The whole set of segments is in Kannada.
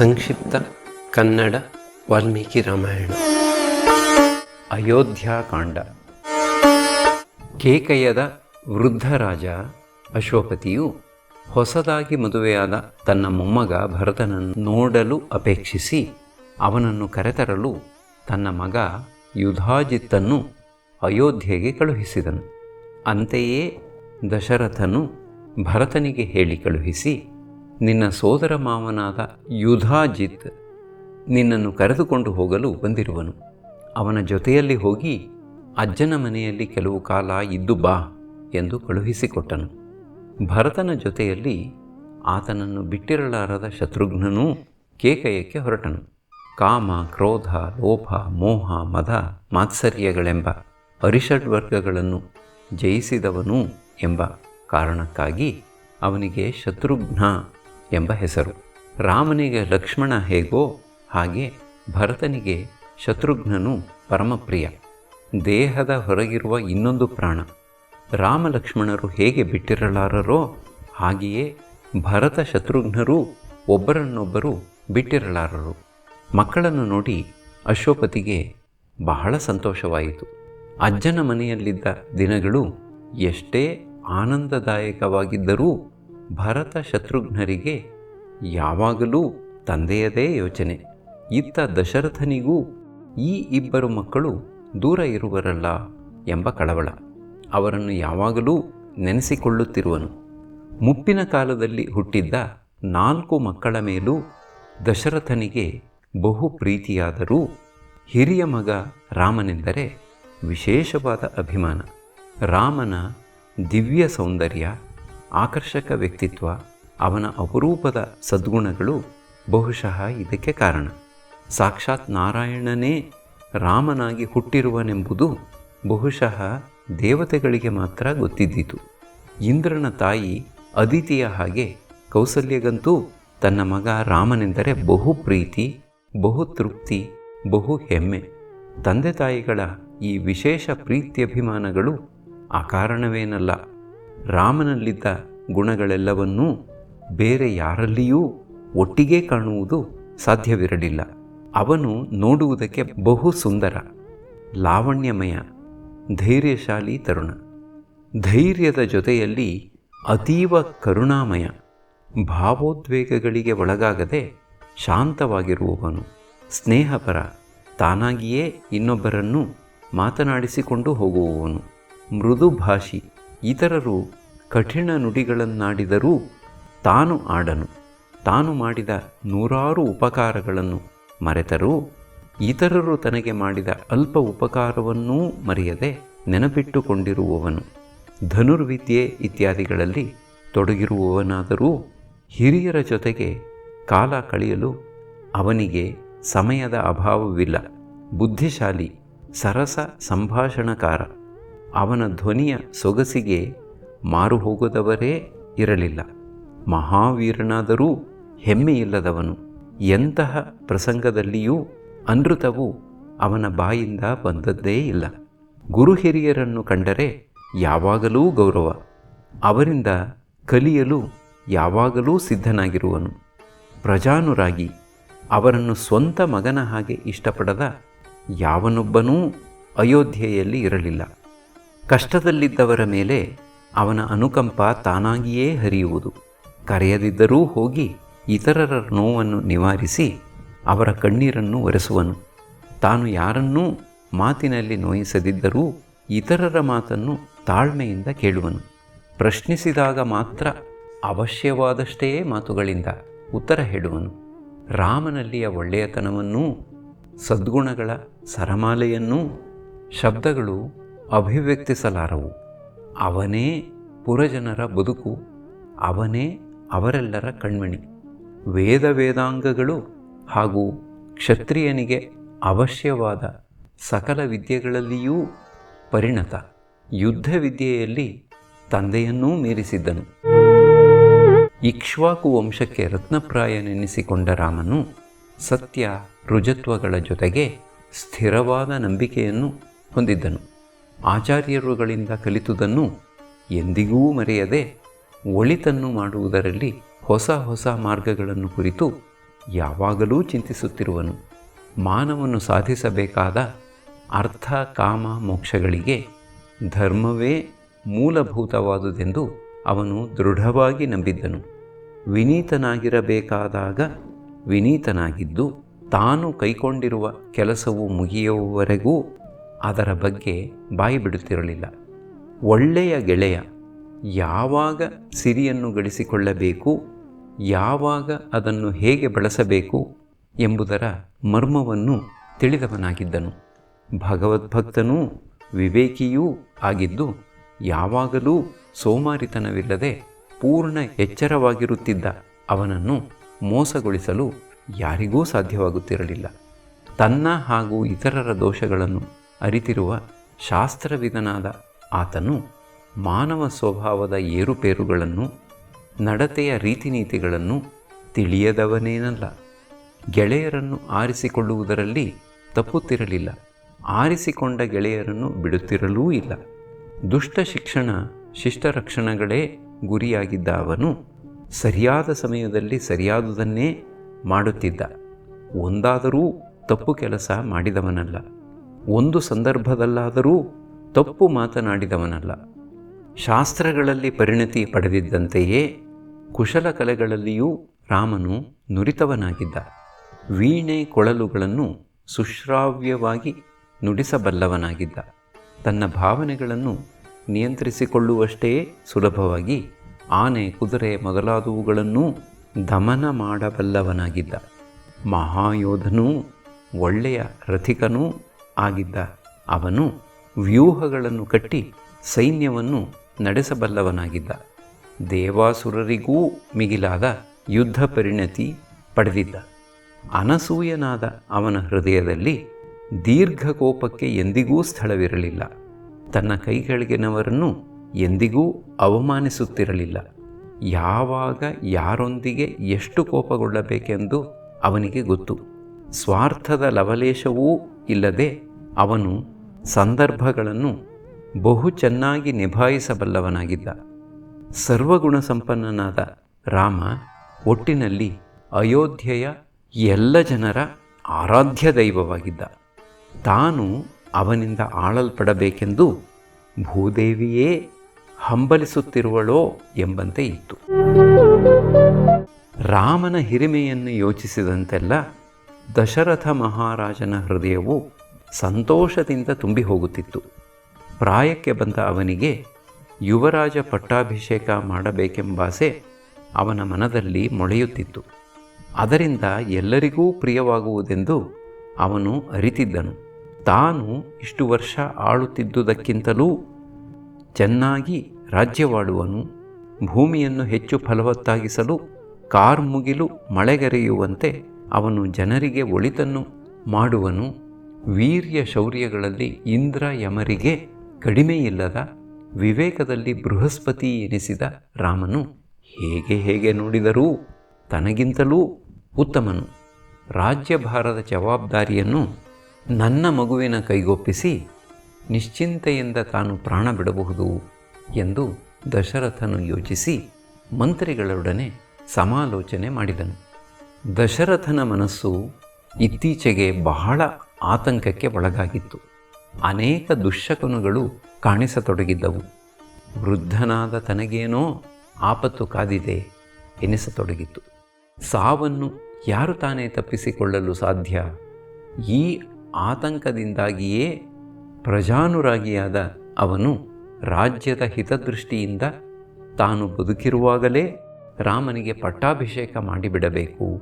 ಸಂಕ್ಷಿಪ್ತ ಕನ್ನಡ ವಾಲ್ಮೀಕಿ ರಾಮಾಯಣ. ಅಯೋಧ್ಯಾಕಾಂಡ. ಕೇಕಯ್ಯದ ವೃದ್ಧ ರಾಜ ಅಶ್ವಪತಿಯು ಹೊಸದಾಗಿ ಮದುವೆಯಾದ ತನ್ನ ಮೊಮ್ಮಗ ಭರತನನ್ನು ನೋಡಲು ಅಪೇಕ್ಷಿಸಿ ಅವನನ್ನು ಕರೆತರಲು ತನ್ನ ಮಗ ಯುಧಾಜಿತ್ತನ್ನು ಅಯೋಧ್ಯೆಗೆ ಕಳುಹಿಸಿದನು. ಅಂತೆಯೇ ದಶರಥನು ಭರತನಿಗೆ ಹೇಳಿ ಕಳುಹಿಸಿ, ನಿನ್ನ ಸೋದರ ಮಾವನಾದ ಯುಧಾಜಿತ್ ನಿನ್ನನ್ನು ಕರೆದುಕೊಂಡು ಹೋಗಲು ಬಂದಿರುವನು. ಅವನ ಜೊತೆಯಲ್ಲಿ ಹೋಗಿ ಅಜ್ಜನ ಮನೆಯಲ್ಲಿ ಕೆಲವು ಕಾಲ ಇದ್ದು ಬಾ ಎಂದು ಕಳುಹಿಸಿಕೊಟ್ಟನು. ಭರತನ ಜೊತೆಯಲ್ಲಿ ಆತನನ್ನು ಬಿಟ್ಟಿರಲಾರದ ಶತ್ರುಘ್ನನೂ ಕೇಕಯಕ್ಕೆ ಹೊರಟನು. ಕಾಮ, ಕ್ರೋಧ, ಲೋಭ, ಮೋಹ, ಮದ, ಮಾತ್ಸರ್ಯಗಳೆಂಬ ಅರಿಷಡ್ವರ್ಗಗಳನ್ನು ಜಯಿಸಿದವನು ಎಂಬ ಕಾರಣಕ್ಕಾಗಿ ಅವನಿಗೆ ಶತ್ರುಘ್ನ ಎಂಬ ಹೆಸರು. ರಾಮನಿಗೆ ಲಕ್ಷ್ಮಣ ಹೇಗೋ ಹಾಗೆ ಭರತನಿಗೆ ಶತ್ರುಘ್ನನು ಪರಮಪ್ರಿಯ. ದೇಹದ ಹೊರಗಿರುವ ಇನ್ನೊಂದು ಪ್ರಾಣ. ರಾಮ ಲಕ್ಷ್ಮಣರು ಹೇಗೆ ಬಿಟ್ಟಿರಲಾರರೋ ಹಾಗೆಯೇ ಭರತ ಶತ್ರುಘ್ನರು ಒಬ್ಬರನ್ನೊಬ್ಬರು ಬಿಟ್ಟಿರಲಾರರು. ಮಕ್ಕಳನ್ನು ನೋಡಿ ಅಶ್ವಪತಿಗೆ ಬಹಳ ಸಂತೋಷವಾಯಿತು. ಅಜ್ಜನ ಮನೆಯಲ್ಲಿದ್ದ ದಿನಗಳು ಎಷ್ಟೇ ಆನಂದದಾಯಕವಾಗಿದ್ದರೂ ಭರತ ಶತ್ರುಘ್ನರಿಗೆ ಯಾವಾಗಲೂ ತಂದೆಯದೇ ಯೋಚನೆ. ಇತ್ತ ದಶರಥನಿಗೂ ಈ ಇಬ್ಬರು ಮಕ್ಕಳು ದೂರ ಇರುವರಲ್ಲ ಎಂಬ ಕಳವಳ. ಅವರನ್ನು ಯಾವಾಗಲೂ ನೆನೆಸಿಕೊಳ್ಳುತ್ತಿರುವನು. ಮುಪ್ಪಿನ ಕಾಲದಲ್ಲಿ ಹುಟ್ಟಿದ್ದ 4 ಮಕ್ಕಳ ಮೇಲೂ ದಶರಥನಿಗೆ ಬಹು ಪ್ರೀತಿಯಾದರೂ ಹಿರಿಯ ಮಗ ರಾಮನೆಂದರೆ ವಿಶೇಷವಾದ ಅಭಿಮಾನ. ರಾಮನ ದಿವ್ಯ ಸೌಂದರ್ಯ, ಆಕರ್ಷಕ ವ್ಯಕ್ತಿತ್ವ, ಅವನ ಅಪರೂಪದ ಸದ್ಗುಣಗಳು ಬಹುಶಃ ಇದಕ್ಕೆ ಕಾರಣ. ಸಾಕ್ಷಾತ್ ನಾರಾಯಣನೇ ರಾಮನಾಗಿ ಹುಟ್ಟಿರುವನೆಂಬುದು ಬಹುಶಃ ದೇವತೆಗಳಿಗೆ ಮಾತ್ರ ಗೊತ್ತಿದ್ದಿತು. ಇಂದ್ರನ ತಾಯಿ ಅದಿತಿಯ ಹಾಗೆ ಕೌಸಲ್ಯಗಂತೂ ತನ್ನ ಮಗ ರಾಮನೆಂದರೆ ಬಹು ಪ್ರೀತಿ, ಬಹು ತೃಪ್ತಿ, ಬಹು ಹೆಮ್ಮೆ. ತಂದೆ ತಾಯಿಗಳ ಈ ವಿಶೇಷ ಪ್ರೀತ್ಯಭಿಮಾನಗಳು ಅಕಾರಣವೇನಲ್ಲ. ರಾಮನಲ್ಲಿದ್ದ ಗುಣಗಳೆಲ್ಲವನ್ನೂ ಬೇರೆ ಯಾರಲ್ಲಿಯೂ ಒಟ್ಟಿಗೆ ಕಾಣುವುದು ಸಾಧ್ಯವಿರಲಿಲ್ಲ. ಅವನು ನೋಡುವುದಕ್ಕೆ ಬಹು ಸುಂದರ, ಲಾವಣ್ಯಮಯ, ಧೈರ್ಯಶಾಲಿ ತರುಣ. ಧೈರ್ಯದ ಜೊತೆಯಲ್ಲಿ ಅತೀವ ಕರುಣಾಮಯ. ಭಾವೋದ್ವೇಗಗಳಿಗೆ ಒಳಗಾಗದೆ ಶಾಂತವಾಗಿರುವವನು, ಸ್ನೇಹಪರ, ತಾನಾಗಿಯೇ ಇನ್ನೊಬ್ಬರನ್ನು ಮಾತನಾಡಿಸಿಕೊಂಡು ಹೋಗುವವನು, ಮೃದುಭಾಷಿ. ಇತರರು ಕಠಿಣ ನುಡಿಗಳನ್ನಾಡಿದರೂ ತಾನು ಆಡನು. ತಾನು ಮಾಡಿದ 100 ಉಪಕಾರಗಳನ್ನು ಮರೆತರೂ ಇತರರು ತನಗೆ ಮಾಡಿದ ಅಲ್ಪ ಉಪಕಾರವನ್ನೂ ಮರೆಯದೆ ನೆನಪಿಟ್ಟುಕೊಂಡಿರುವವನು. ಧನುರ್ವಿದ್ಯೆ ಇತ್ಯಾದಿಗಳಲ್ಲಿ ತೊಡಗಿರುವವನಾದರೂ ಹಿರಿಯರ ಜೊತೆಗೆ ಕಾಲ ಕಳೆಯಲು ಅವನಿಗೆ ಸಮಯದ ಅಭಾವವಿಲ್ಲ. ಬುದ್ಧಿಶಾಲಿ, ಸರಸ ಸಂಭಾಷಣಕಾರ. ಅವನ ಧ್ವನಿಯ ಸೊಗಸಿಗೆ ಮಾರು ಹೋಗದವರೇ ಇರಲಿಲ್ಲ. ಮಹಾವೀರನಾದರೂ ಹೆಮ್ಮೆಯಿಲ್ಲದವನು. ಎಂತಹ ಪ್ರಸಂಗದಲ್ಲಿಯೂ ಅನೃತವು ಅವನ ಬಾಯಿಂದ ಬಂದದ್ದೇ ಇಲ್ಲ. ಗುರು ಹಿರಿಯರನ್ನು ಕಂಡರೆ ಯಾವಾಗಲೂ ಗೌರವ. ಅವರಿಂದ ಕಲಿಯಲು ಯಾವಾಗಲೂ ಸಿದ್ಧನಾಗಿರುವನು. ಪ್ರಜಾನುರಾಗಿ. ಅವರನ್ನು ಸ್ವಂತ ಮಗನ ಹಾಗೆ ಇಷ್ಟಪಡದ ಯಾವನೊಬ್ಬನೂ ಅಯೋಧ್ಯೆಯಲ್ಲಿ ಇರಲಿಲ್ಲ. ಕಷ್ಟದಲ್ಲಿದ್ದವರ ಮೇಲೆ ಅವನ ಅನುಕಂಪ ತಾನಾಗಿಯೇ ಹರಿಯುವುದು. ಕರೆಯದಿದ್ದರೂ ಹೋಗಿ ಇತರರ ನೋವನ್ನು ನಿವಾರಿಸಿ ಅವರ ಕಣ್ಣೀರನ್ನು ಒರೆಸುವನು. ತಾನು ಯಾರನ್ನೂ ಮಾತಿನಲ್ಲಿ ನೋಯಿಸದಿದ್ದರೂ ಇತರರ ಮಾತನ್ನು ತಾಳ್ಮೆಯಿಂದ ಕೇಳುವನು. ಪ್ರಶ್ನಿಸಿದಾಗ ಮಾತ್ರ ಅವಶ್ಯವಾದಷ್ಟೇ ಮಾತುಗಳಿಂದ ಉತ್ತರ ಹೇಳುವನು. ರಾಮನಲ್ಲಿಯ ಒಳ್ಳೆಯತನವನ್ನೂ ಸದ್ಗುಣಗಳ ಸರಮಾಲೆಯನ್ನೂ ಶಬ್ದಗಳು ಅಭಿವ್ಯಕ್ತಿಸಲಾರವು. ಅವನೇ ಪುರಜನರ ಬದುಕು, ಅವನೇ ಅವರೆಲ್ಲರ ಕಣ್ಮಣಿ. ವೇದಾಂಗಗಳು ಹಾಗೂ ಕ್ಷತ್ರಿಯನಿಗೆ ಅವಶ್ಯವಾದ ಸಕಲ ವಿದ್ಯೆಗಳಲ್ಲಿಯೂ ಪರಿಣತ. ಯುದ್ಧ ವಿದ್ಯೆಯಲ್ಲಿ ತಂದೆಯನ್ನೂ ಮೀರಿಸಿದ್ದನು. ಇಕ್ಷ್ವಾಕು ವಂಶಕ್ಕೆ ರತ್ನಪ್ರಾಯನೆನಿಸಿಕೊಂಡ ರಾಮನು ಸತ್ಯ, ರುಜತ್ವಗಳ ಜೊತೆಗೆ ಸ್ಥಿರವಾದ ನಂಬಿಕೆಯನ್ನು ಹೊಂದಿದ್ದನು. ಆಚಾರ್ಯರುಗಳಿಂದ ಕಲಿತುದನ್ನು ಎಂದಿಗೂ ಮರೆಯದೆ ಒಳಿತನ್ನು ಮಾಡುವುದರಲ್ಲಿ ಹೊಸ ಹೊಸ ಮಾರ್ಗಗಳನ್ನು ಕುರಿತು ಯಾವಾಗಲೂ ಚಿಂತಿಸುತ್ತಿರುವನು. ಮಾನವನು ಸಾಧಿಸಬೇಕಾದ ಅರ್ಥ ಕಾಮ ಮೋಕ್ಷಗಳಿಗೆ ಧರ್ಮವೇ ಮೂಲಭೂತವಾದುದೆಂದು ಅವನು ದೃಢವಾಗಿ ನಂಬಿದ್ದನು. ವಿನೀತನಾಗಿರಬೇಕಾದಾಗ ವಿನೀತನಾಗಿದ್ದು, ತಾನು ಕೈಕೊಂಡಿರುವ ಕೆಲಸವು ಮುಗಿಯುವವರೆಗೂ ಅದರ ಬಗ್ಗೆ ಬಾಯಿ ಬಿಡುತ್ತಿರಲಿಲ್ಲ. ಒಳ್ಳೆಯ ಗೆಳೆಯ ಯಾವಾಗ ಸಿರಿಯನ್ನು ಗಳಿಸಿಕೊಳ್ಳಬೇಕು, ಯಾವಾಗ ಅದನ್ನು ಹೇಗೆ ಬಳಸಬೇಕು ಎಂಬುದರ ಮರ್ಮವನ್ನು ತಿಳಿದವನಾಗಿದ್ದನು. ಭಗವದ್ಭಕ್ತನೂ ವಿವೇಕಿಯೂ ಆಗಿದ್ದು, ಯಾವಾಗಲೂ ಸೋಮಾರಿತನವಿಲ್ಲದೆ ಪೂರ್ಣ ಎಚ್ಚರವಾಗಿರುತ್ತಿದ್ದ ಅವನನ್ನು ಮೋಸಗೊಳಿಸಲು ಯಾರಿಗೂ ಸಾಧ್ಯವಾಗುತ್ತಿರಲಿಲ್ಲ. ತನ್ನ ಹಾಗೂ ಇತರರ ದೋಷಗಳನ್ನು ಅರಿತಿರುವ ಶಾಸ್ತ್ರವಿದನಾದ ಆತನು ಮಾನವ ಸ್ವಭಾವದ ಏರುಪೇರುಗಳನ್ನು, ನಡತೆಯ ರೀತಿನೀತಿಗಳನ್ನು ತಿಳಿಯದವನೇನಲ್ಲ. ಗೆಳೆಯರನ್ನು ಆರಿಸಿಕೊಳ್ಳುವುದರಲ್ಲಿ ತಪ್ಪುತ್ತಿರಲಿಲ್ಲ. ಆರಿಸಿಕೊಂಡ ಗೆಳೆಯರನ್ನು ಬಿಡುತ್ತಿರಲೂ ಇಲ್ಲ. ದುಷ್ಟ ಶಿಕ್ಷಣ ಶಿಷ್ಟರಕ್ಷಣಗಳೇ ಗುರಿಯಾಗಿದ್ದ ಅವನು ಸರಿಯಾದ ಸಮಯದಲ್ಲಿ ಸರಿಯಾದುದನ್ನೇ ಮಾಡುತ್ತಿದ್ದ. ಒಂದಾದರೂ ತಪ್ಪು ಕೆಲಸ ಮಾಡಿದವನಲ್ಲ. ಒಂದು ಸಂದರ್ಭದಲ್ಲಾದರೂ ತಪ್ಪು ಮಾತನಾಡಿದವನಲ್ಲ. ಶಾಸ್ತ್ರಗಳಲ್ಲಿ ಪರಿಣತಿ ಪಡೆದಿದ್ದಂತೆಯೇ ಕುಶಲಕಲೆಗಳಲ್ಲಿಯೂ ರಾಮನು ನುರಿತವನಾಗಿದ್ದ. ವೀಣೆ ಕೊಳಲುಗಳನ್ನು ಸುಶ್ರಾವ್ಯವಾಗಿ ನುಡಿಸಬಲ್ಲವನಾಗಿದ್ದ. ತನ್ನ ಭಾವನೆಗಳನ್ನು ನಿಯಂತ್ರಿಸಿಕೊಳ್ಳುವಷ್ಟೇ ಸುಲಭವಾಗಿ ಆನೆ, ಕುದುರೆ ಮೊದಲಾದವುಗಳನ್ನೂ ದಮನ ಮಾಡಬಲ್ಲವನಾಗಿದ್ದ. ಮಹಾಯೋಧನೂ ಒಳ್ಳೆಯ ರಥಿಕನೂ ಆಗಿದ್ದ ಅವನು ವ್ಯೂಹಗಳನ್ನು ಕಟ್ಟಿ ಸೈನ್ಯವನ್ನು ನಡೆಸಬಲ್ಲವನಾಗಿದ್ದ. ದೇವಾಸುರರಿಗೂ ಮಿಗಿಲಾದ ಯುದ್ಧ ಪರಿಣತಿ ಪಡೆದಿದ್ದ. ಅನಸೂಯನಾದ ಅವನ ಹೃದಯದಲ್ಲಿ ದೀರ್ಘಕೋಪಕ್ಕೆ ಎಂದಿಗೂ ಸ್ಥಳವಿರಲಿಲ್ಲ. ತನ್ನ ಕೈಕೆಳಗಿನವರನ್ನು ಎಂದಿಗೂ ಅವಮಾನಿಸುತ್ತಿರಲಿಲ್ಲ. ಯಾವಾಗ ಯಾರೊಂದಿಗೆ ಎಷ್ಟು ಕೋಪಗೊಳ್ಳಬೇಕೆಂದು ಅವನಿಗೆ ಗೊತ್ತು. ಸ್ವಾರ್ಥದ ಲವಲೇಶವೂ ಇಲ್ಲದೆ ಅವನು ಸಂದರ್ಭಗಳನ್ನು ಬಹು ಚೆನ್ನಾಗಿ ನಿಭಾಯಿಸಬಲ್ಲವನಾಗಿದ್ದ. ಸರ್ವಗುಣ ಸಂಪನ್ನನಾದ ರಾಮ ಒಟ್ಟಿನಲ್ಲಿ ಅಯೋಧ್ಯೆಯ ಎಲ್ಲ ಜನರ ಆರಾಧ್ಯ ದೈವವಾಗಿದ್ದ. ತಾನು ಅವನಿಂದ ಆಳಲ್ಪಡಬೇಕೆಂದು ಭೂದೇವಿಯೇ ಹಂಬಲಿಸುತ್ತಿರುವಳೋ ಎಂಬಂತೆ ಇತ್ತು. ರಾಮನ ಹಿರಿಮೆಯನ್ನು ಯೋಚಿಸಿದಂತೆಲ್ಲ ದಶರಥ ಮಹಾರಾಜನ ಹೃದಯವು ಸಂತೋಷದಿಂದ ತುಂಬಿ ಹೋಗುತ್ತಿತ್ತು. ಪ್ರಾಯಕ್ಕೆ ಬಂದ ಅವನಿಗೆ ಯುವರಾಜ ಪಟ್ಟಾಭಿಷೇಕ ಮಾಡಬೇಕೆಂಬಾಸೆ ಅವನ ಮನದಲ್ಲಿ ಮೊಳೆಯುತ್ತಿತ್ತು. ಅದರಿಂದ ಎಲ್ಲರಿಗೂ ಪ್ರಿಯವಾಗುವುದೆಂದು ಅವನು ಅರಿತಿದ್ದನು. ತಾನು ಇಷ್ಟು ವರ್ಷ ಆಳುತ್ತಿದ್ದುದಕ್ಕಿಂತಲೂ ಚೆನ್ನಾಗಿ ರಾಜ್ಯವಾಡುವನು. ಭೂಮಿಯನ್ನು ಹೆಚ್ಚು ಫಲವತ್ತಾಗಿಸಲು ಕಾರ್ಮುಗಿಲು ಮಳೆಗರೆಯುವಂತೆ ಅವನು ಜನರಿಗೆ ಒಳಿತನ್ನು ಮಾಡುವನು. ವೀರ್ಯ ಶೌರ್ಯಗಳಲ್ಲಿ ಇಂದ್ರ ಯಮರಿಗೆ ಕಡಿಮೆಯಿಲ್ಲದ, ವಿವೇಕದಲ್ಲಿ ಬೃಹಸ್ಪತಿ ಎನಿಸಿದ ರಾಮನು ಹೇಗೆ ನೋಡಿದರೂ ತನಗಿಂತಲೂ ಉತ್ತಮನು. ರಾಜ್ಯಭಾರದ ಜವಾಬ್ದಾರಿಯನ್ನು ನನ್ನ ಮಗುವಿನ ಕೈಗೊಪ್ಪಿಸಿ ನಿಶ್ಚಿಂತೆಯಿಂದ ತಾನು ಪ್ರಾಣ ಬಿಡಬಹುದು ಎಂದು ದಶರಥನು ಯೋಚಿಸಿ ಮಂತ್ರಿಗಳೊಡನೆ ಸಮಾಲೋಚನೆ ಮಾಡಿದನು. ದಶರಥನ ಮನಸ್ಸು ಇತ್ತೀಚೆಗೆ ಬಹಳ ಆತಂಕಕ್ಕೆ ಒಳಗಾಗಿತ್ತು. ಅನೇಕ ದುಶ್ಶಕುನಗಳು ಕಾಣಿಸತೊಡಗಿದ್ದವು. ವೃದ್ಧನಾದ ತನಗೇನೋ ಆಪತ್ತು ಕಾದಿದೆ ಎನಿಸತೊಡಗಿತ್ತು. ಸಾವನ್ನು ಯಾರು ತಾನೇ ತಪ್ಪಿಸಿಕೊಳ್ಳಲು ಸಾಧ್ಯ? ಈ ಆತಂಕದಿಂದಾಗಿಯೇ ಪ್ರಜಾನುರಾಗಿಯಾದ ಅವನು ರಾಜ್ಯದ ಹಿತದೃಷ್ಟಿಯಿಂದ ತಾನು ಬದುಕಿರುವಾಗಲೇ ರಾಮನಿಗೆ ಪಟ್ಟಾಭಿಷೇಕ ಮಾಡಿಬಿಡಬೇಕು,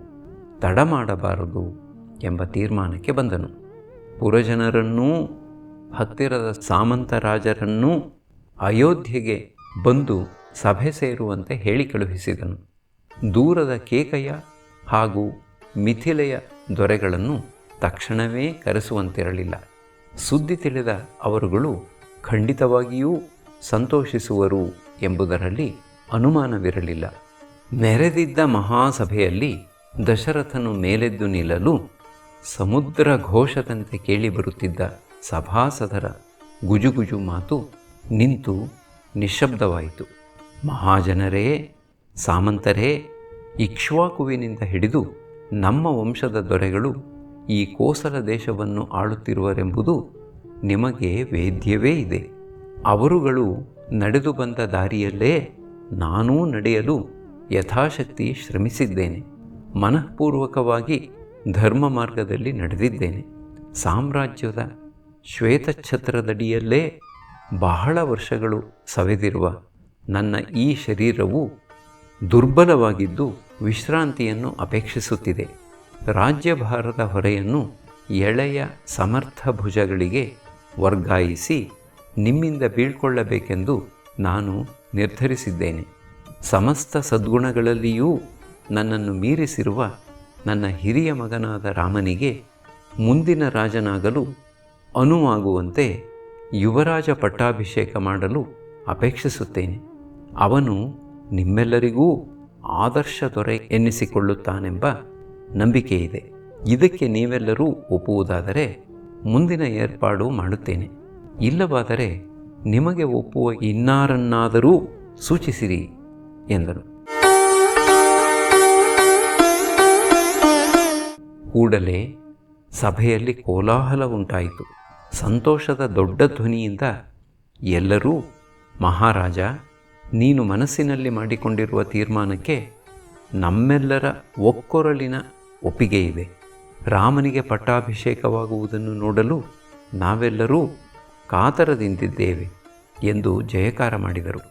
ತಡ ಮಾಡಬಾರದು ಎಂಬ ತೀರ್ಮಾನಕ್ಕೆ ಬಂದನು. ಪುರಜನರನ್ನೂ ಹತ್ತಿರದ ಸಾಮಂತ ರಾಜರನ್ನೂ ಅಯೋಧ್ಯೆಗೆ ಬಂದು ಸಭೆ ಸೇರುವಂತೆ ಹೇಳಿ ಕಳುಹಿಸಿದನು. ದೂರದ ಕೇಕಯ ಹಾಗೂ ಮಿಥಿಲೆಯ ದೊರೆಗಳನ್ನು ತಕ್ಷಣವೇ ಕರೆಸುವಂತಿರಲಿಲ್ಲ. ಸುದ್ದಿ ತಿಳಿದ ಅವರುಗಳು ಖಂಡಿತವಾಗಿಯೂ ಸಂತೋಷಿಸುವರು ಎಂಬುದರಲ್ಲಿ ಅನುಮಾನವಿರಲಿಲ್ಲ. ನೆರೆದಿದ್ದ ಮಹಾಸಭೆಯಲ್ಲಿ ದಶರಥನು ಮೇಲೆದ್ದು ನಿಲ್ಲಲು ಸಮುದ್ರ ಘೋಷದಂತೆ ಕೇಳಿಬರುತ್ತಿದ್ದ ಸಭಾಸದರ ಗುಜುಗುಜು ಮಾತು ನಿಂತು ನಿಶ್ಶಬ್ದವಾಯಿತು. ಮಹಾಜನರೇ, ಸಾಮಂತರೇ, ಇಕ್ಷ್ವಾಕುವಿನಿಂದ ಹಿಡಿದು ನಮ್ಮ ವಂಶದ ದೊರೆಗಳು ಈ ಕೋಸಲ ದೇಶವನ್ನು ಆಳುತ್ತಿರುವರೆಂಬುದು ನಿಮಗೆ ವೇದ್ಯವೇ ಇದೆ. ಅವರುಗಳು ನಡೆದು ಬಂದ ದಾರಿಯಲ್ಲೇ ನಾನೂ ನಡೆಯಲು ಯಥಾಶಕ್ತಿ ಶ್ರಮಿಸಿದ್ದೇನೆ. ಮನಃಪೂರ್ವಕವಾಗಿ ಧರ್ಮ ಮಾರ್ಗದಲ್ಲಿ ನಡೆದಿದ್ದೇನೆ. ಸಾಮ್ರಾಜ್ಯದ ಶ್ವೇತಛತ್ರದಡಿಯಲ್ಲೇ ಬಹಳ ವರ್ಷಗಳು ಸವೆದಿರುವ ನನ್ನ ಈ ಶರೀರವು ದುರ್ಬಲವಾಗಿದ್ದು ವಿಶ್ರಾಂತಿಯನ್ನು ಅಪೇಕ್ಷಿಸುತ್ತಿದೆ. ರಾಜ್ಯಭಾರದ ಹೊರೆಯನ್ನು ಎಳೆಯ ಸಮರ್ಥ ಭುಜಗಳಿಗೆ ವರ್ಗಾಯಿಸಿ ನಿಮ್ಮಿಂದ ಬೀಳ್ಕೊಳ್ಳಬೇಕೆಂದು ನಾನು ನಿರ್ಧರಿಸಿದ್ದೇನೆ. ಸಮಸ್ತ ಸದ್ಗುಣಗಳಲ್ಲಿಯೂ ನನ್ನನ್ನು ಮೀರಿಸಿರುವ ನನ್ನ ಹಿರಿಯ ಮಗನಾದ ರಾಮನಿಗೆ ಮುಂದಿನ ರಾಜನಾಗಲು ಅನುವಾಗುವಂತೆ ಯುವರಾಜ ಪಟ್ಟಾಭಿಷೇಕ ಮಾಡಲು ಅಪೇಕ್ಷಿಸುತ್ತೇನೆ. ಅವನು ನಿಮ್ಮೆಲ್ಲರಿಗೂ ಆದರ್ಶ ದೊರೆ ಎನ್ನಿಸಿಕೊಳ್ಳುತ್ತಾನೆಂಬ ನಂಬಿಕೆಯಿದೆ. ಇದಕ್ಕೆ ನೀವೆಲ್ಲರೂ ಒಪ್ಪುವುದಾದರೆ ಮುಂದಿನ ಏರ್ಪಾಡು ಮಾಡುತ್ತೇನೆ. ಇಲ್ಲವಾದರೆ ನಿಮಗೆ ಒಪ್ಪುವ ಇನ್ನಾರನ್ನಾದರೂ ಸೂಚಿಸಿರಿ ಎಂದನು. ಕೂಡಲೇ ಸಭೆಯಲ್ಲಿ ಕೋಲಾಹಲ ಉಂಟಾಯಿತು. ಸಂತೋಷದ ದೊಡ್ಡ ಧ್ವನಿಯಿಂದ ಎಲ್ಲರೂ, ಮಹಾರಾಜ, ನೀನು ಮನಸ್ಸಿನಲ್ಲಿ ಮಾಡಿಕೊಂಡಿರುವ ತೀರ್ಮಾನಕ್ಕೆ ನಮ್ಮೆಲ್ಲರ ಒಕ್ಕೊರಲಿನ ಒಪ್ಪಿಗೆ ಇದೆ. ರಾಮನಿಗೆ ಪಟ್ಟಾಭಿಷೇಕವಾಗುವುದನ್ನು ನೋಡಲು ನಾವೆಲ್ಲರೂ ಕಾತರದಿಂದಿದ್ದೇವೆ ಎಂದು ಜಯಕಾರ ಮಾಡಿದರು.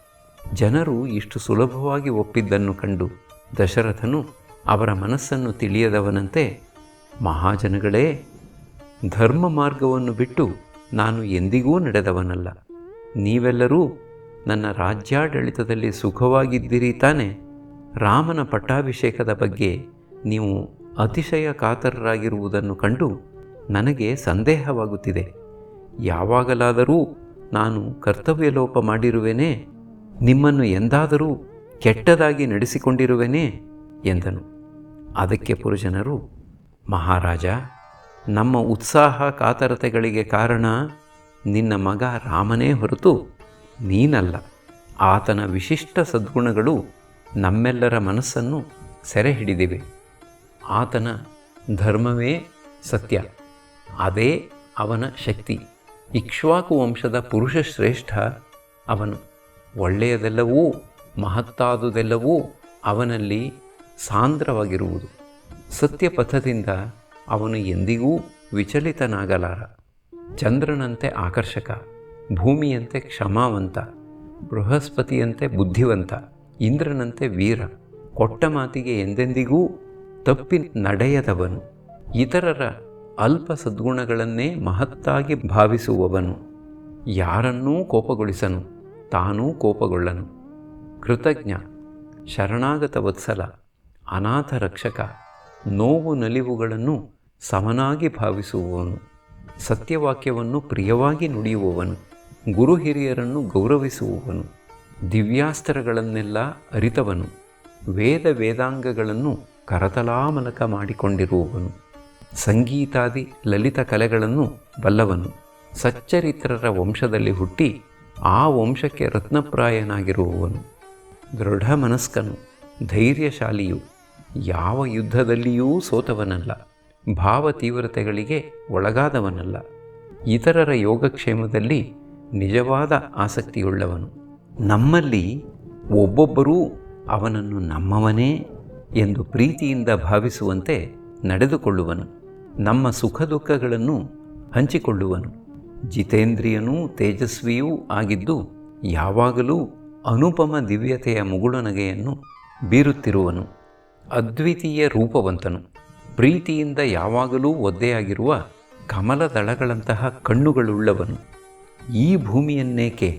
ಜನರು ಇಷ್ಟು ಸುಲಭವಾಗಿ ಒಪ್ಪಿದ್ದನ್ನು ಕಂಡು ದಶರಥನು ಅವರ ಮನಸ್ಸನ್ನು ತಿಳಿಯದವನಂತೆ, ಮಹಾಜನಗಳೇ, ಧರ್ಮ ಮಾರ್ಗವನ್ನು ಬಿಟ್ಟು ನಾನು ಎಂದಿಗೂ ನಡೆದವನಲ್ಲ. ನೀವೆಲ್ಲರೂ ನನ್ನ ರಾಜ್ಯಾಡಳಿತದಲ್ಲಿ ಸುಖವಾಗಿದ್ದೀರಿ ತಾನೆ? ರಾಮನ ಪಟ್ಟಾಭಿಷೇಕದ ಬಗ್ಗೆ ನೀವು ಅತಿಶಯ ಕಾತರರಾಗಿರುವುದನ್ನು ಕಂಡು ನನಗೆ ಸಂದೇಹವಾಗುತ್ತಿದೆ. ಯಾವಾಗಲಾದರೂ ನಾನು ಕರ್ತವ್ಯ ಲೋಪ ಮಾಡಿರುವೆನೇ? ನಿಮ್ಮನ್ನು ಎಂದಾದರೂ ಕೆಟ್ಟದಾಗಿ ನಡೆಸಿಕೊಂಡಿರುವೆನೇ ಎಂದನು. ಅದಕ್ಕೆ ಪುರಜನರು, ಮಹಾರಾಜ, ನಮ್ಮ ಉತ್ಸಾಹ ಕಾತರತೆಗಳಿಗೆ ಕಾರಣ ನಿನ್ನ ಮಗ ರಾಮನೇ ಹೊರತು ನೀನಲ್ಲ. ಆತನ ವಿಶಿಷ್ಟ ಸದ್ಗುಣಗಳು ನಮ್ಮೆಲ್ಲರ ಮನಸ್ಸನ್ನು ಸೆರೆ ಹಿಡಿದಿವೆ. ಆತನ ಧರ್ಮವೇ ಸತ್ಯ, ಅದೇ ಅವನ ಶಕ್ತಿ. ಇಕ್ಷ್ವಾಕು ವಂಶದ ಪುರುಷ ಶ್ರೇಷ್ಠ ಅವನು. ಒಳ್ಳೆಯದೆಲ್ಲವೂ ಮಹತ್ತಾದುದೆಲ್ಲವೂ ಅವನಲ್ಲಿ ಸಾಂದ್ರವಾಗಿರುವುದು. ಸತ್ಯಪಥದಿಂದ ಅವನು ಎಂದಿಗೂ ವಿಚಲಿತನಾಗಲಾರ. ಚಂದ್ರನಂತೆ ಆಕರ್ಷಕ, ಭೂಮಿಯಂತೆ ಕ್ಷಮಾವಂತ, ಬೃಹಸ್ಪತಿಯಂತೆ ಬುದ್ಧಿವಂತ, ಇಂದ್ರನಂತೆ ವೀರ, ಕೊಟ್ಟ ಮಾತಿಗೆ ಎಂದೆಂದಿಗೂ ತಪ್ಪಿ ನಡೆಯದವನು, ಇತರರ ಅಲ್ಪ ಸದ್ಗುಣಗಳನ್ನೇ ಮಹತ್ತಾಗಿ ಭಾವಿಸುವವನು, ಯಾರನ್ನೂ ಕೋಪಗೊಳಿಸನು, ತಾನೂ ಕೋಪಗೊಳ್ಳನು, ಕೃತಜ್ಞ, ಶರಣಾಗತ ವತ್ಸಲ, ಅನಾಥ ರಕ್ಷಕ, ನೋವು ನಲಿವುಗಳನ್ನು ಸಮನಾಗಿ ಭಾವಿಸುವವನು, ಸತ್ಯವಾಕ್ಯವನ್ನು ಪ್ರಿಯವಾಗಿ ನುಡಿಯುವವನು, ಗುರು ಹಿರಿಯರನ್ನು ಗೌರವಿಸುವವನು, ದಿವ್ಯಾಸ್ತ್ರಗಳನ್ನೆಲ್ಲ ಅರಿತವನು, ವೇದಾಂಗಗಳನ್ನು ಕರತಲಾಮಲಕ ಮಾಡಿಕೊಂಡಿರುವವನು, ಸಂಗೀತಾದಿ ಲಲಿತ ಕಲೆಗಳನ್ನು ಬಲ್ಲವನು, ಸಚ್ಚರಿತ್ರರ ವಂಶದಲ್ಲಿ ಹುಟ್ಟಿ ಆ ವಂಶಕ್ಕೆ ರತ್ನಪ್ರಾಯನಾಗಿರುವವನು, ದೃಢ ಮನಸ್ಕನು, ಧೈರ್ಯಶಾಲಿಯು, ಯಾವ ಯುದ್ಧದಲ್ಲಿಯೂ ಸೋತವನಲ್ಲ, ಭಾವ ತೀವ್ರತೆಗಳಿಗೆ ಒಳಗಾದವನಲ್ಲ, ಇತರರ ಯೋಗಕ್ಷೇಮದಲ್ಲಿ ನಿಜವಾದ ಆಸಕ್ತಿಯುಳ್ಳವನು. ನಮ್ಮಲ್ಲಿ ಒಬ್ಬೊಬ್ಬರೂ ಅವನನ್ನು ನಮ್ಮವನೇ ಎಂದು ಪ್ರೀತಿಯಿಂದ ಭಾವಿಸುವಂತೆ ನಡೆದುಕೊಳ್ಳುವನು. ನಮ್ಮ ಸುಖ ದುಃಖಗಳನ್ನು ಹಂಚಿಕೊಳ್ಳುವನು. ಜಿತೇಂದ್ರಿಯನೂ ತೇಜಸ್ವಿಯೂ ಆಗಿದ್ದು ಯಾವಾಗಲೂ ಅನುಪಮ ದಿವ್ಯತೆಯ ಮುಗುಳುನಗೆಯನ್ನು ಬೀರುತ್ತಿರುವನು. ಅದ್ವಿತೀಯ ರೂಪವಂತನು. ಪ್ರೀತಿಯಿಂದ ಯಾವಾಗಲೂ ಒದ್ದೆಯಾಗಿರುವ ಕಮಲದಳಗಳಂತಹ ಕಣ್ಣುಗಳುಳ್ಳವನು. ಈ ಭೂಮಿಯನ್ನೇಕೆ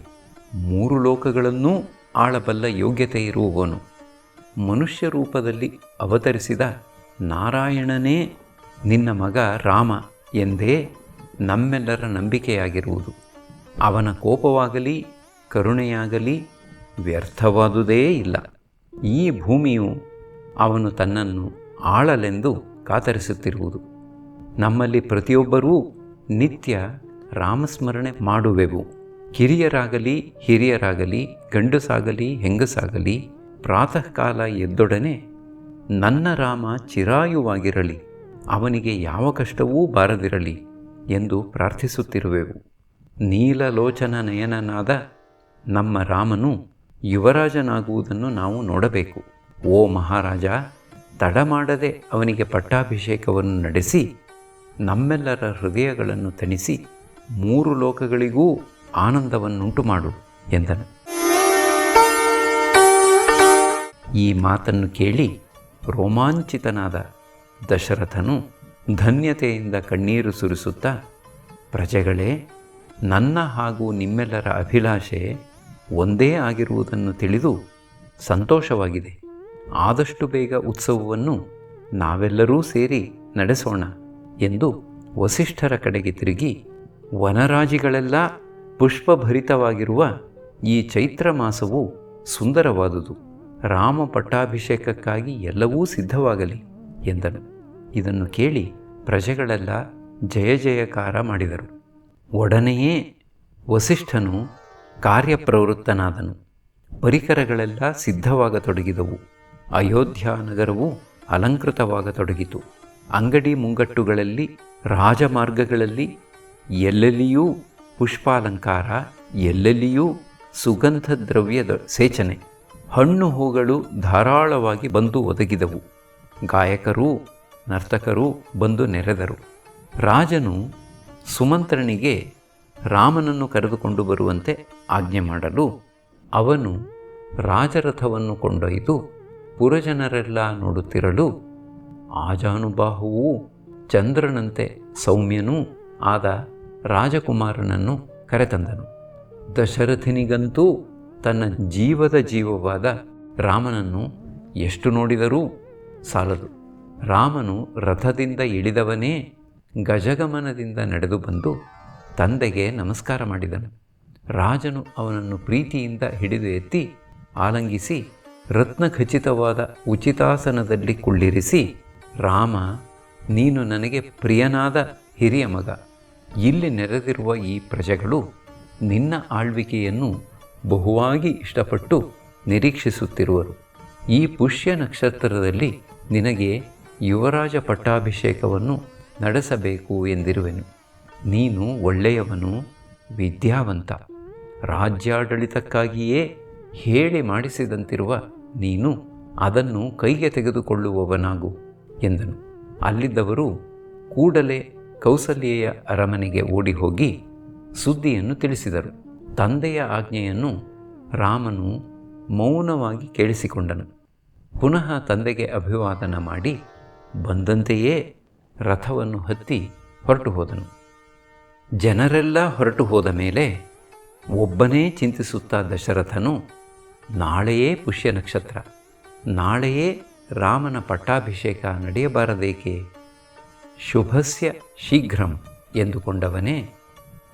3 ಲೋಕಗಳನ್ನೂ ಆಳಬಲ್ಲ ಯೋಗ್ಯತೆ ಇರುವವನು. ಮನುಷ್ಯ ರೂಪದಲ್ಲಿ ಅವತರಿಸಿದ ನಾರಾಯಣನೇ ನಿನ್ನ ಮಗ ರಾಮ ಎಂದೇ ನಮ್ಮೆಲ್ಲರ ನಂಬಿಕೆಯಾಗಿರುವುದು. ಅವನ ಕೋಪವಾಗಲಿ ಕರುಣೆಯಾಗಲಿ ವ್ಯರ್ಥವಾದುದೇ ಇಲ್ಲ. ಈ ಭೂಮಿಯು ಅವನು ತನ್ನನ್ನು ಆಳಲೆಂದು ಕಾತರಿಸುತ್ತಿರುವುದು. ನಮ್ಮಲ್ಲಿ ಪ್ರತಿಯೊಬ್ಬರೂ ನಿತ್ಯ ರಾಮಸ್ಮರಣೆ ಮಾಡುವೆವು. ಕಿರಿಯರಾಗಲಿ ಹಿರಿಯರಾಗಲಿ, ಗಂಡಸಾಗಲಿ ಹೆಂಗಸಾಗಲಿ, ಪ್ರಾತಃ ಕಾಲ ಎದ್ದೊಡನೆ ನನ್ನ ರಾಮ ಚಿರಾಯುವಾಗಿರಲಿ, ಅವನಿಗೆ ಯಾವ ಕಷ್ಟವೂ ಬಾರದಿರಲಿ ಎಂದು ಪ್ರಾರ್ಥಿಸುತ್ತಿರುವೆವು. ನೀಲಲೋಚನ ನಯನನಾದ ನಮ್ಮ ರಾಮನು ಯುವರಾಜನಾಗುವುದನ್ನು ನಾವು ನೋಡಬೇಕು. ಓ ಮಹಾರಾಜ, ತಡ ಮಾಡದೆ ಅವನಿಗೆ ಪಟ್ಟಾಭಿಷೇಕವನ್ನು ನಡೆಸಿ ನಮ್ಮೆಲ್ಲರ ಹೃದಯಗಳನ್ನು ತಣಿಸಿ 3 ಲೋಕಗಳಿಗೂ ಆನಂದವನ್ನುಂಟು ಮಾಡು ಎಂದನು. ಈ ಮಾತನ್ನು ಕೇಳಿ ರೋಮಾಂಚಿತನಾದ ದಶರಥನು ಧನ್ಯತೆಯಿಂದ ಕಣ್ಣೀರು ಸುರಿಸುತ್ತಾ, ಪ್ರಜೆಗಳೇ, ನನ್ನ ಹಾಗೂ ನಿಮ್ಮೆಲ್ಲರ ಅಭಿಲಾಷೆ ಒಂದೇ ಆಗಿರುವುದನ್ನು ತಿಳಿದು ಸಂತೋಷವಾಗಿದೆ. ಆದಷ್ಟು ಬೇಗ ಉತ್ಸವವನ್ನು ನಾವೆಲ್ಲರೂ ಸೇರಿ ನಡೆಸೋಣ ಎಂದು ವಸಿಷ್ಠರ ಕಡೆಗೆ ತಿರುಗಿ, ವನರಾಜಿಗಳೆಲ್ಲ ಪುಷ್ಪಭರಿತವಾಗಿರುವ ಈ ಚೈತ್ರ ಮಾಸವು ಸುಂದರವಾದುದು. ರಾಮ ಪಟ್ಟಾಭಿಷೇಕಕ್ಕಾಗಿ ಎಲ್ಲವೂ ಸಿದ್ಧವಾಗಲಿ ಎಂದನು. ಇದನ್ನು ಕೇಳಿ ಪ್ರಜೆಗಳೆಲ್ಲ ಜಯ ಜಯಕಾರ ಮಾಡಿದರು. ಒಡನೆಯೇ ವಸಿಷ್ಠನು ಕಾರ್ಯಪ್ರವೃತ್ತನಾದನು. ಪರಿಕರಗಳೆಲ್ಲ ಸಿದ್ಧವಾಗತೊಡಗಿದವು. ಅಯೋಧ್ಯ ನಗರವು ಅಲಂಕೃತವಾಗತೊಡಗಿತು. ಅಂಗಡಿ ಮುಂಗಟ್ಟುಗಳಲ್ಲಿ, ರಾಜಮಾರ್ಗಗಳಲ್ಲಿ ಎಲ್ಲೆಲ್ಲಿಯೂ ಪುಷ್ಪಾಲಂಕಾರ, ಎಲ್ಲೆಲ್ಲಿಯೂ ಸುಗಂಧ ದ್ರವ್ಯದ ಸೇಚನೆ. ಹಣ್ಣು ಹೂಗಳು ಧಾರಾಳವಾಗಿ ಬಂದು ಒದಗಿದವು. ಗಾಯಕರೂ ನರ್ತಕರೂ ಬಂದು ನೆರೆದರು. ರಾಜನು ಸುಮಂತ್ರನಿಗೆ ರಾಮನನ್ನು ಕರೆದುಕೊಂಡು ಬರುವಂತೆ ಆಜ್ಞೆ ಮಾಡಲು ಅವನು ರಾಜರಥವನ್ನು ಕೊಂಡೊಯ್ದು ಪುರಜನರೆಲ್ಲ ನೋಡುತ್ತಿರಲು ಆಜಾನುಬಾಹುವೂ ಚಂದ್ರನಂತೆ ಸೌಮ್ಯನೂ ಆದ ರಾಜಕುಮಾರನನ್ನು ಕರೆತಂದನು. ದಶರಥನಿಗಂತೂ ತನ್ನ ಜೀವದ ಜೀವವಾದ ರಾಮನನ್ನು ಎಷ್ಟು ನೋಡಿದರೂ ಸಾಲದು. ರಾಮನು ರಥದಿಂದ ಇಳಿದವನೇ ಗಜಗಮನದಿಂದ ನಡೆದು ಬಂದು ತಂದೆಗೆ ನಮಸ್ಕಾರ ಮಾಡಿದನು. ರಾಜನು ಅವನನ್ನು ಪ್ರೀತಿಯಿಂದ ಹಿಡಿದು ಎತ್ತಿ ಆಲಂಗಿಸಿ ರತ್ನಖಚಿತವಾದ ಉಚಿತಾಸನದಲ್ಲಿ ಕುಳ್ಳಿರಿಸಿ, ರಾಮ, ನೀನು ನನಗೆ ಪ್ರಿಯನಾದ ಹಿರಿಯ ಮಗ. ಇಲ್ಲಿ ನೆರೆದಿರುವ ಈ ಪ್ರಜೆಗಳು ನಿನ್ನ ಆಳ್ವಿಕೆಯನ್ನು ಬಹುವಾಗಿ ಇಷ್ಟಪಟ್ಟು ನಿರೀಕ್ಷಿಸುತ್ತಿರುವರು. ಈ ಪುಷ್ಯ ನಕ್ಷತ್ರದಲ್ಲಿ ನಿನಗೆ ಯುವರಾಜ ಪಟ್ಟಾಭಿಷೇಕವನ್ನು ನಡೆಸಬೇಕು ಎಂದಿರುವೆನು. ನೀನು ಒಳ್ಳೆಯವನು, ವಿದ್ಯಾವಂತ, ರಾಜ್ಯಾಡಳಿತಕ್ಕಾಗಿಯೇ ಹೇಳಿ ಮಾಡಿಸಿದಂತಿರುವ ನೀನು ಅದನ್ನು ಕೈಗೆ ತೆಗೆದುಕೊಳ್ಳುವವನಾಗು ಎಂದನು. ಅಲ್ಲಿದ್ದವರು ಕೂಡಲೇ ಕೌಸಲ್ಯೆಯ ಅರಮನೆಗೆ ಓಡಿ ಹೋಗಿ ಸುದ್ದಿಯನ್ನು ತಿಳಿಸಿದರು. ತಂದೆಯ ಆಜ್ಞೆಯನ್ನು ರಾಮನು ಮೌನವಾಗಿ ಕೇಳಿಸಿಕೊಂಡನು. ಪುನಃ ತಂದೆಗೆ ಅಭಿವಾದನ ಮಾಡಿ ಬಂದಂತೆಯೇ ರಥವನ್ನು ಹತ್ತಿ ಹೊರಟು ಹೋದನು. ಜನರೆಲ್ಲ ಹೊರಟು ಹೋದ ಮೇಲೆ ಒಬ್ಬನೇ ಚಿಂತಿಸುತ್ತಾ ದಶರಥನು, ನಾಳೆಯೇ ಪುಷ್ಯ ನಕ್ಷತ್ರ, ನಾಳೆಯೇ ರಾಮನ ಪಟ್ಟಾಭಿಷೇಕ ನಡೆಯಬಾರದೇಕೆ? ಶುಭಸ್ಯ ಶೀಘ್ರಂ ಎಂದುಕೊಂಡವನೇ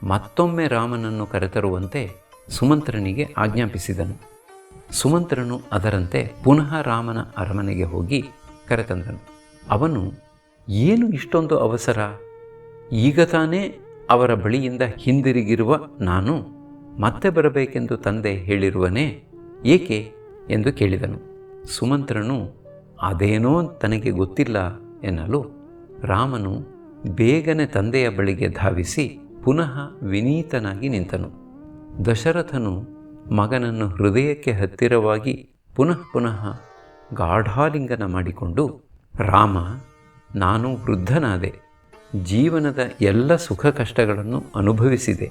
ಮತ್ತೊಮ್ಮೆ ರಾಮನನ್ನು ಕರೆತರುವಂತೆ ಸುಮಂತ್ರನಿಗೆ ಆಜ್ಞಾಪಿಸಿದನು. ಸುಮಂತ್ರನು ಅದರಂತೆ ಪುನಃ ರಾಮನ ಅರಮನೆಗೆ ಹೋಗಿ ಕರೆತಂದನು. ಅವನು, ಏನು ಇಷ್ಟೊಂದು ಅವಸರ? ಈಗ ತಾನೇ ಅವರ ಬಳಿಯಿಂದ ಹಿಂದಿರುಗಿರುವ ನಾನು ಮತ್ತೆ ಬರಬೇಕೆಂದು ತಂದೆ ಹೇಳಿರುವನೇ, ಏಕೆ ಎಂದು ಕೇಳಿದನು. ಸುಮಂತ್ರನು, ಅದೇನೋ ತನಗೆ ಗೊತ್ತಿಲ್ಲ ಎನ್ನಲು ರಾಮನು ಬೇಗನೆ ತಂದೆಯ ಬಳಿಗೆ ಧಾವಿಸಿ ಪುನಃ ವಿನೀತನಾಗಿ ನಿಂತನು. ದಶರಥನು ಮಗನನ್ನು ಹೃದಯಕ್ಕೆ ಹತ್ತಿರವಾಗಿ ಪುನಃ ಪುನಃ ಗಾಢಾಲಿಂಗನ ಮಾಡಿಕೊಂಡು, ರಾಮ, ನಾನು ವೃದ್ಧನಾದೆ, ಜೀವನದ ಎಲ್ಲ ಸುಖ ಕಷ್ಟಗಳನ್ನು ಅನುಭವಿಸಿದೆ,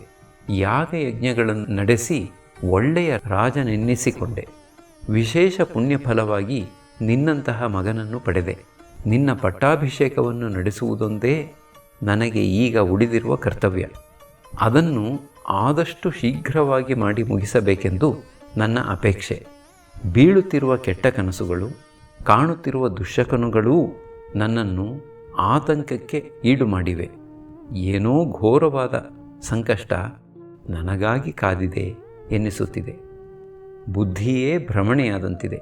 ಯಾಗಯಜ್ಞಗಳನ್ನು ನಡೆಸಿ ಒಳ್ಳೆಯ ರಾಜನೆನ್ನಿಸಿಕೊಂಡೆ, ವಿಶೇಷ ಪುಣ್ಯಫಲವಾಗಿ ನಿನ್ನಂತಹ ಮಗನನ್ನು ಪಡೆದೆ. ನಿನ್ನ ಪಟ್ಟಾಭಿಷೇಕವನ್ನು ನಡೆಸುವುದೊಂದೇ ನನಗೆ ಈಗ ಉಳಿದಿರುವ ಕರ್ತವ್ಯ. ಅದನ್ನು ಆದಷ್ಟು ಶೀಘ್ರವಾಗಿ ಮಾಡಿ ಮುಗಿಸಬೇಕೆಂದು ನನ್ನ ಅಪೇಕ್ಷೆ. ಬೀಳುತ್ತಿರುವ ಕೆಟ್ಟ ಕನಸುಗಳು, ಕಾಣುತ್ತಿರುವ ದುಶ್ಶಕುನಗಳೂ ನನ್ನನ್ನು ಆತಂಕಕ್ಕೆ ಈಡು ಮಾಡಿವೆ. ಏನೋ ಘೋರವಾದ ಸಂಕಷ್ಟ ನನಗಾಗಿ ಕಾದಿದೆ ಎನ್ನಿಸುತ್ತಿದೆ. ಬುದ್ಧಿಯೇ ಭ್ರಮಣೆಯಾದಂತಿದೆ.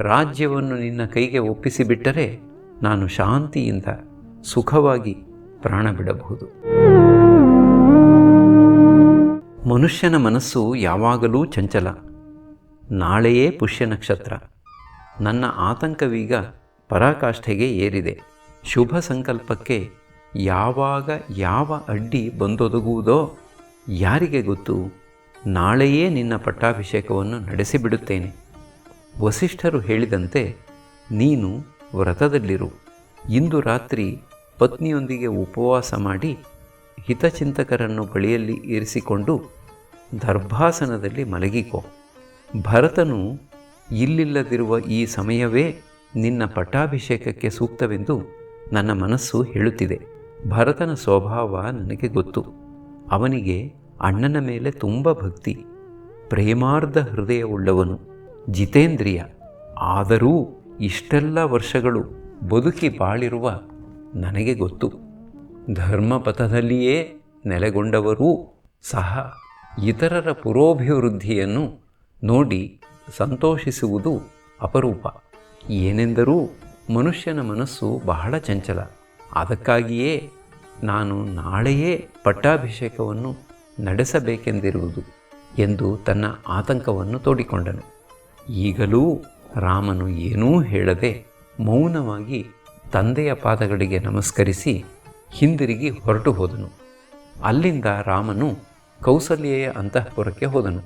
ರಾಜ್ಯವನ್ನು ನಿನ್ನ ಕೈಗೆ ಒಪ್ಪಿಸಿಬಿಟ್ಟರೆ ನಾನು ಶಾಂತಿಯಿಂದ ಸುಖವಾಗಿ ಪ್ರಾಣ ಬಿಡಬಹುದು. ಮನುಷ್ಯನ ಮನಸ್ಸು ಯಾವಾಗಲೂ ಚಂಚಲ. ನಾಳೆಯೇ ಪುಷ್ಯ ನಕ್ಷತ್ರ. ನನ್ನ ಆತಂಕವೀಗ ಪರಾಕಾಷ್ಠೆಗೆ ಏರಿದೆ. ಶುಭ ಸಂಕಲ್ಪಕ್ಕೆ ಯಾವಾಗ ಯಾವ ಅಡ್ಡಿ ಬಂದೊದಗುವುದೋ ಯಾರಿಗೆ ಗೊತ್ತು? ನಾಳೆಯೇ ನಿನ್ನ ಪಟ್ಟಾಭಿಷೇಕವನ್ನು ನಡೆಸಿಬಿಡುತ್ತೇನೆ. ವಸಿಷ್ಠರು ಹೇಳಿದಂತೆ ನೀನು ವ್ರತದಲ್ಲಿರು. ಇಂದು ರಾತ್ರಿ ಪತ್ನಿಯೊಂದಿಗೆ ಉಪವಾಸ ಮಾಡಿ ಹಿತಚಿಂತಕರನ್ನು ಬಳಿಯಲ್ಲಿ ಇರಿಸಿಕೊಂಡು ದರ್ಭಾಸನದಲ್ಲಿ ಮಲಗಿಕೋ. ಭರತನು ಇಲ್ಲಿಲ್ಲದಿರುವ ಈ ಸಮಯವೇ ನಿನ್ನ ಪಟ್ಟಾಭಿಷೇಕಕ್ಕೆ ಸೂಕ್ತವೆಂದು ನನ್ನ ಮನಸ್ಸು ಹೇಳುತ್ತಿದೆ. ಭರತನ ಸ್ವಭಾವ ನನಗೆ ಗೊತ್ತು. ಅವನಿಗೆ ಅಣ್ಣನ ಮೇಲೆ ತುಂಬ ಭಕ್ತಿ, ಪ್ರೇಮಾರ್ಧ ಹೃದಯವುಳ್ಳವನು, ಜಿತೇಂದ್ರಿಯ. ಆದರೂ ಇಷ್ಟೆಲ್ಲ ವರ್ಷಗಳು ಬದುಕಿ ಬಾಳಿರುವ ನನಗೆ ಗೊತ್ತು. ಧರ್ಮಪಥದಲ್ಲಿಯೇ ನೆಲೆಗೊಂಡವರೂ ಸಹ ಇತರರ ಪುರೋಭಿವೃದ್ಧಿಯನ್ನು ನೋಡಿ ಸಂತೋಷಿಸುವುದು ಅಪರೂಪ. ಏನೆಂದರೂ ಮನುಷ್ಯನ ಮನಸ್ಸು ಬಹಳ ಚಂಚಲ. ಅದಕ್ಕಾಗಿಯೇ ನಾನು ನಾಳೆಯೇ ಪಟ್ಟಾಭಿಷೇಕವನ್ನು ನಡೆಸಬೇಕೆಂದಿರುವುದು ಎಂದು ತನ್ನ ಆತಂಕವನ್ನು ತೋಡಿಕೊಂಡನು. ಈಗಲೂ ರಾಮನು ಏನೂ ಹೇಳದೆ ಮೌನವಾಗಿ ತಂದೆಯ ಪಾದಗಳಿಗೆ ನಮಸ್ಕರಿಸಿ ಹಿಂದಿರುಗಿ ಹೊರಟು ಹೋದನು. ಅಲ್ಲಿಂದ ರಾಮನು ಕೌಸಲ್ಯೆಯ ಅಂತಃಪುರಕ್ಕೆ ಹೋದನು.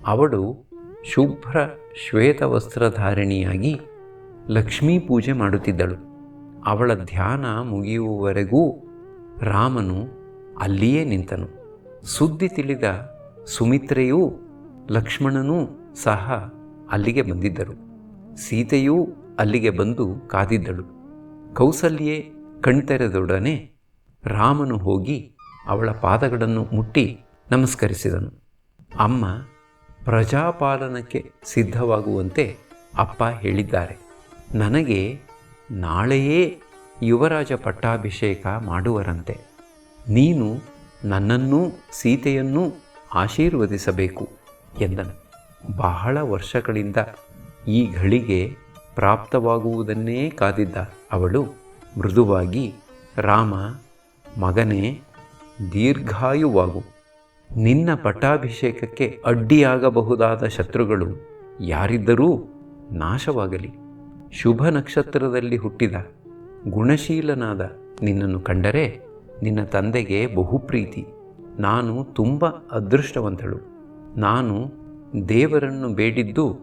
ಅವಳು ಶುಭ್ರ ಶ್ವೇತವಸ್ತ್ರಧಾರಿಣಿಯಾಗಿ ಲಕ್ಷ್ಮೀ ಪೂಜೆ ಮಾಡುತ್ತಿದ್ದಳು. ಅವಳ ಧ್ಯಾನ ಮುಗಿಯುವವರೆಗೂ ರಾಮನು ಅಲ್ಲಿಯೇ ನಿಂತನು. ಸುದ್ದಿ ತಿಳಿದ ಸುಮಿತ್ರೆಯೂ ಲಕ್ಷ್ಮಣನೂ ಸಹ ಅಲ್ಲಿಗೆ ಬಂದಿದ್ದರು. ಸೀತೆಯೂ ಅಲ್ಲಿಗೆ ಬಂದು ಕಾದಿದ್ದಳು. ಕೌಸಲ್ಯೆ ಕಣ್ತೆರೆದೊಡನೆ ರಾಮನು ಹೋಗಿ ಅವಳ ಪಾದಗಳನ್ನು ಮುಟ್ಟಿ ನಮಸ್ಕರಿಸಿದನು. ಅಮ್ಮ, ಪ್ರಜಾಪಾಲನಕ್ಕೆ ಸಿದ್ಧವಾಗುವಂತೆ ಅಪ್ಪ ಹೇಳಿದ್ದಾರೆ. ನನಗೆ ನಾಳೆಯೇ ಯುವರಾಜ ಪಟ್ಟಾಭಿಷೇಕ ಮಾಡುವರಂತೆ. ನೀನು ನನ್ನನ್ನೂ ಸೀತೆಯನ್ನೂ ಆಶೀರ್ವದಿಸಬೇಕು ಎಂದನು. ಬಹಳ ವರ್ಷಗಳಿಂದ ಈ ಘಳಿಗೆ ಪ್ರಾಪ್ತವಾಗುವುದನ್ನೇ ಕಾದಿದ್ದ ಅವಳು ಮೃದುವಾಗಿ, ರಾಮ, ಮಗನೇ, ದೀರ್ಘಾಯುವಾಗು. ನಿನ್ನ ಪಟ್ಟಾಭಿಷೇಕಕ್ಕೆ ಅಡ್ಡಿಯಾಗಬಹುದಾದ ಶತ್ರುಗಳು ಯಾರಿದ್ದರೂ ನಾಶವಾಗಲಿ. ಶುಭ ನಕ್ಷತ್ರದಲ್ಲಿ ಹುಟ್ಟಿದ ಗುಣಶೀಲನಾದ ನಿನ್ನನ್ನು ಕಂಡರೆ ನಿನ್ನ ತಂದೆಗೆ ಬಹುಪ್ರೀತಿ. ನಾನು ತುಂಬ ಅದೃಷ್ಟವಂತಳು. ನಾನು ದೇವರನ್ನು ಬೇಡಿದ್ದು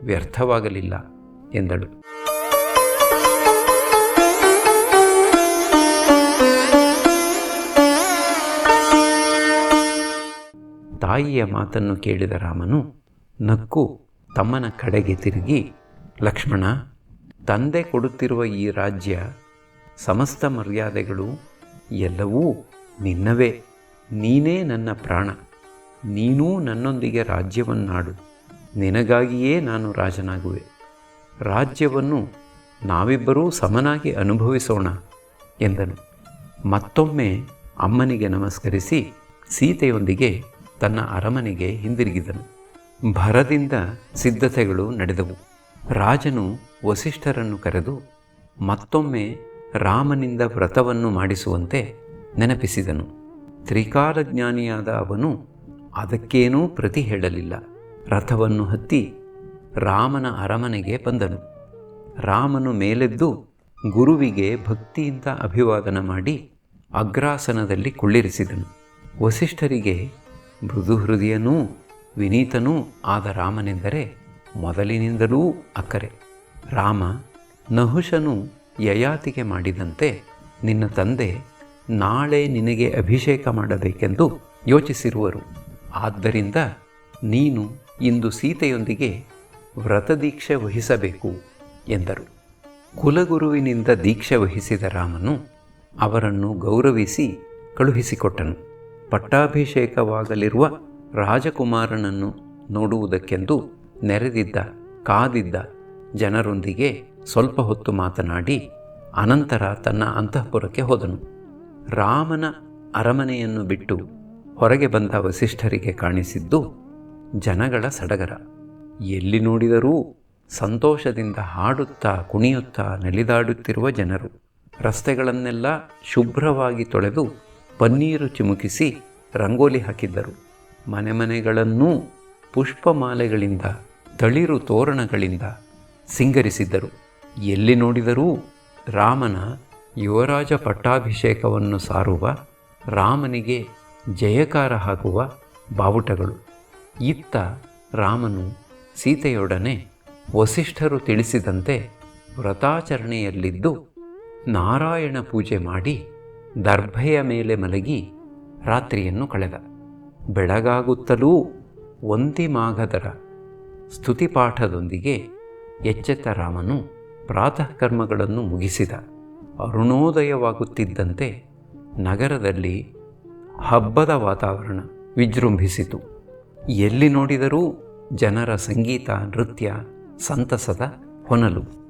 ವ್ಯರ್ಥವಾಗಲಿಲ್ಲ ಎಂದಳು. ತಾಯಿಯ ಮಾತನ್ನು ಕೇಳಿದ ರಾಮನು ನಕ್ಕು ತಮ್ಮನ ಕಡೆಗೆ ತಿರುಗಿ, ಲಕ್ಷ್ಮಣ, ತಂದೆ ಕೊಡುತ್ತಿರುವ ಈ ರಾಜ್ಯ, ಸಮಸ್ತ ಮರ್ಯಾದೆಗಳು ಎಲ್ಲವೂ ನಿನ್ನವೇ. ನೀನೇ ನನ್ನ ಪ್ರಾಣ. ನೀನೂ ನನ್ನೊಂದಿಗೆ ರಾಜ್ಯವನ್ನಾಡು. ನಿನಗಾಗಿಯೇ ನಾನು ರಾಜನಾಗುವೆ. ರಾಜ್ಯವನ್ನು ನಾವಿಬ್ಬರೂ ಸಮನಾಗಿ ಅನುಭವಿಸೋಣ ಎಂದನು. ಮತ್ತೊಮ್ಮೆ ಅಮ್ಮನಿಗೆ ನಮಸ್ಕರಿಸಿ ಸೀತೆಯೊಂದಿಗೆ ತನ್ನ ಅರಮನೆಗೆ ಹಿಂದಿರುಗಿದನು. ಭರದಿಂದ ಸಿದ್ಧತೆಗಳು ನಡೆದವು. ರಾಜನು ವಸಿಷ್ಠರನ್ನು ಕರೆದು ಮತ್ತೊಮ್ಮೆ ರಾಮನಿಂದ ವ್ರತವನ್ನು ಮಾಡಿಸುವಂತೆ ನೆನಪಿಸಿದನು. ತ್ರಿಕಾಲಜ್ಞಾನಿಯಾದ ಅವನು ಅದಕ್ಕೇನೂ ಪ್ರತಿ ಹೇಳಲಿಲ್ಲ. ರಥವನ್ನು ಹತ್ತಿ ರಾಮನ ಅರಮನೆಗೆ ಬಂದನು. ರಾಮನು ಮೇಲೆದ್ದು ಗುರುವಿಗೆ ಭಕ್ತಿಯಿಂದ ಅಭಿವಾದನ ಮಾಡಿ ಅಗ್ರಾಸನದಲ್ಲಿ ಕುಳ್ಳಿರಿಸಿದನು. ವಸಿಷ್ಠರಿಗೆ ಮೃದು ಹೃದಯನೂ ವಿನೀತನೂ ಆದ ರಾಮನೆಂದರೆ ಮೊದಲಿನಿಂದಲೂ ಅಕ್ಕರೆ. ರಾಮ, ನಹುಷನು ಯಯಾತಿಗೆ ಮಾಡಿದಂತೆ ನಿನ್ನ ತಂದೆ ನಾಳೆ ನಿನಗೆ ಅಭಿಷೇಕ ಮಾಡಬೇಕೆಂದು ಯೋಚಿಸಿರುವರು. ಆದ್ದರಿಂದ ನೀನು ಇಂದು ಸೀತೆಯೊಂದಿಗೆ ವ್ರತದೀಕ್ಷೆ ವಹಿಸಬೇಕು ಎಂದರು. ಕುಲಗುರುವಿನಿಂದ ದೀಕ್ಷೆ ವಹಿಸಿದ ರಾಮನು ಅವರನ್ನು ಗೌರವಿಸಿ ಕಳುಹಿಸಿಕೊಟ್ಟನು. ಪಟ್ಟಾಭಿಷೇಕವಾಗಲಿರುವ ರಾಜಕುಮಾರನನ್ನು ನೋಡುವುದಕ್ಕೆಂದು ನೆರೆದಿದ್ದ ಕಾದಿದ್ದ ಜನರೊಂದಿಗೆ ಸ್ವಲ್ಪ ಹೊತ್ತು ಮಾತನಾಡಿ ಅನಂತರ ತನ್ನ ಅಂತಃಪುರಕ್ಕೆ ಹೋದನು. ರಾಮನ ಅರಮನೆಯನ್ನು ಬಿಟ್ಟು ಹೊರಗೆ ಬಂದ ವಸಿಷ್ಠರಿಗೆ ಕಾಣಿಸಿದ್ದು ಜನಗಳ ಸಡಗರ. ಎಲ್ಲಿ ನೋಡಿದರೂ ಸಂತೋಷದಿಂದ ಹಾಡುತ್ತಾ ಕುಣಿಯುತ್ತಾ ನಲಿದಾಡುತ್ತಿರುವ ಜನರು. ರಸ್ತೆಗಳನ್ನೆಲ್ಲ ಶುಭ್ರವಾಗಿ ತೊಳೆದು ಪನ್ನೀರು ಚಿಮುಕಿಸಿ ರಂಗೋಲಿ ಹಾಕಿದ್ದರು. ಮನೆ ಮನೆಗಳನ್ನೂ ಪುಷ್ಪಮಾಲೆಗಳಿಂದ ತಳಿರು ತೋರಣಗಳಿಂದ ಸಿಂಗರಿಸಿದ್ದರು. ಎಲ್ಲಿ ನೋಡಿದರೂ ರಾಮನ ಯುವರಾಜ ಪಟ್ಟಾಭಿಷೇಕವನ್ನು ಸಾರುವ, ರಾಮನಿಗೆ ಜಯಕಾರ ಹಾಕುವ ಬಾವುಟಗಳು. ಇತ್ತ ರಾಮನು ಸೀತೆಯೊಡನೆ ವಸಿಷ್ಠರು ತಿಳಿಸಿದಂತೆ ವ್ರತಾಚರಣೆಯಲ್ಲಿದ್ದು ನಾರಾಯಣ ಪೂಜೆ ಮಾಡಿ ದರ್ಭೆಯ ಮೇಲೆ ಮಲಗಿ ರಾತ್ರಿಯನ್ನು ಕಳೆದ. ಬೆಳಗಾಗುತ್ತಲೂ ಒಂತಿಮಾಗದರ ಸ್ತುತಿಪಾಠದೊಂದಿಗೆ ಎಚ್ಚೆತ್ತ ರಾಮನು ಪ್ರಾತಃ ಕರ್ಮಗಳನ್ನು ಮುಗಿಸಿದ. ಅರುಣೋದಯವಾಗುತ್ತಿದ್ದಂತೆ ನಗರದಲ್ಲಿ ಹಬ್ಬದ ವಾತಾವರಣ ವಿಜೃಂಭಿಸಿತು. ಎಲ್ಲಿ ನೋಡಿದರೂ ಜನರ ಸಂಗೀತ, ನೃತ್ಯ, ಸಂತಸದ ಹೊನಲು.